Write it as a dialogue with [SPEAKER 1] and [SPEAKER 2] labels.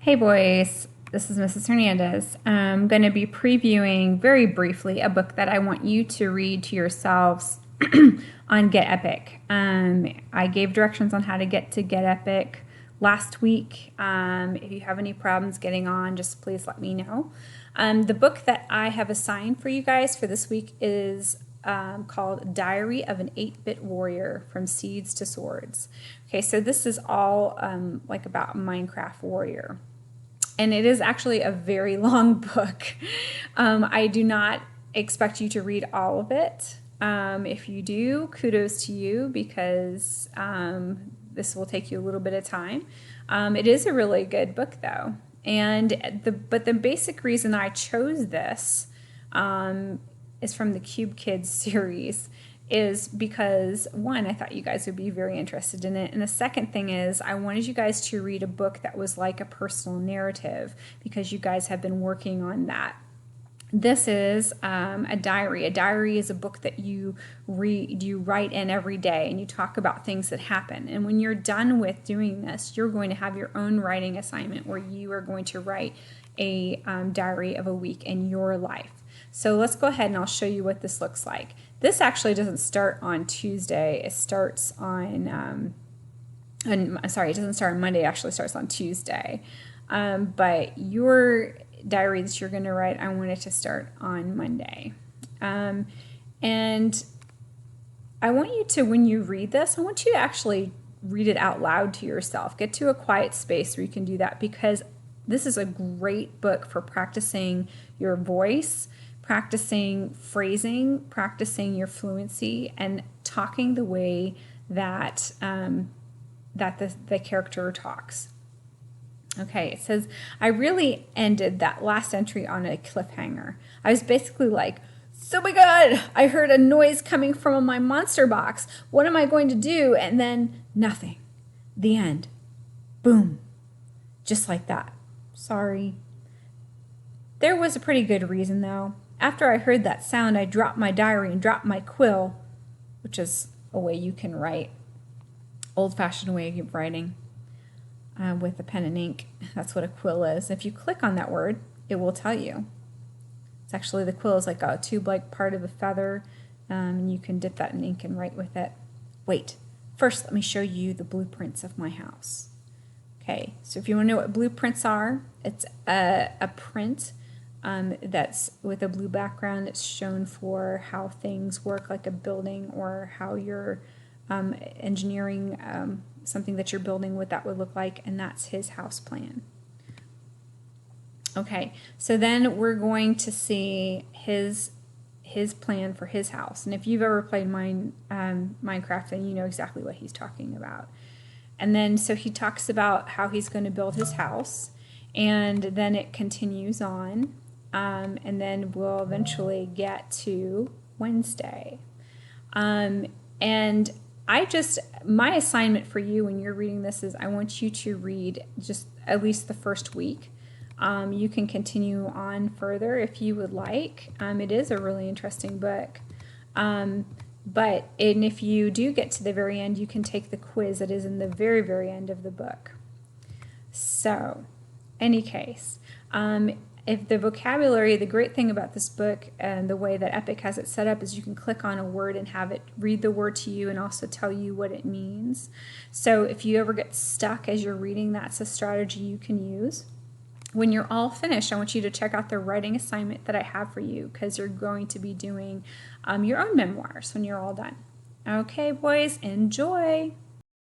[SPEAKER 1] Hey boys, this is Mrs. Hernandez. I'm going to be previewing very briefly a book that I want you to read to yourselves on Get Epic. I gave directions on how to Get Epic last week. If you have any problems getting on, just please let me know. The book that I have assigned for you guys for this week is called Diary of an 8-Bit Warrior from Seeds to Swords. Okay, so this is all like about Minecraft Warrior. And it is actually a very long book. I do not expect you to read all of it. If you do, kudos to you because this will take you a little bit of time. It is a really good book though. But the basic reason I chose this is from the Cube Kids series, is because one, I thought you guys would be very interested in it. And the second thing is I wanted you guys to read a book that was like a personal narrative because you guys have been working on that. This is a diary. A diary is a book that you read, you write in every day, and you talk about things that happen. And when you're done with doing this, you're going to have your own writing assignment where you are going to write a diary of a week in your life. So let's go ahead and I'll show you what this looks like. This actually doesn't start on Tuesday. It starts on, sorry, it doesn't start on Monday. It actually starts on Tuesday. But your diary that you're going to write, I want it to start on Monday. And I want you to, when you read this, I want you to actually read it out loud to yourself. Get to a quiet space where you can do that because this is a great book for practicing your voice, practicing phrasing, practicing your fluency, and talking the way that the character talks. Okay, it says, I really ended that last entry on a cliffhanger. I was basically like, oh my god, I heard a noise coming from my monster box. What am I going to do? And then nothing. The end. Boom. Just like that. Sorry. There was a pretty good reason though. After I heard that sound, I dropped my diary and dropped my quill, which is a way you can write, old-fashioned way of writing with a pen and ink. That's what a quill is. If you click on that word, it will tell you. It's actually, the quill is like a tube-like part of a feather, and you can dip that in ink and write with it. Wait, first let me show you the blueprints of my house. Okay, so if you want to know what blueprints are, it's a print that's with a blue background. It's shown for how things work, like a building, or how you're engineering something that you're building, what that would look like, and that's his house plan. Okay, so then we're going to see his plan for his house. And if you've ever played Minecraft, then you know exactly what he's talking about. And then so he talks about how he's going to build his house, and then it continues on, and then we'll eventually get to Wednesday. And my assignment for you when you're reading this is I want you to read just at least the first week. You can continue on further if you would like. It is a really interesting book. And if you do get to the very end, you can take the quiz that is in the very, very end of the book. So, any case, if the vocabulary, the great thing about this book and the way that Epic has it set up is you can click on a word and have it read the word to you and also tell you what it means. So if you ever get stuck as you're reading, that's a strategy you can use. When you're all finished, I want you to check out the writing assignment that I have for you because you're going to be doing your own memoirs when you're all done. Okay, boys, enjoy.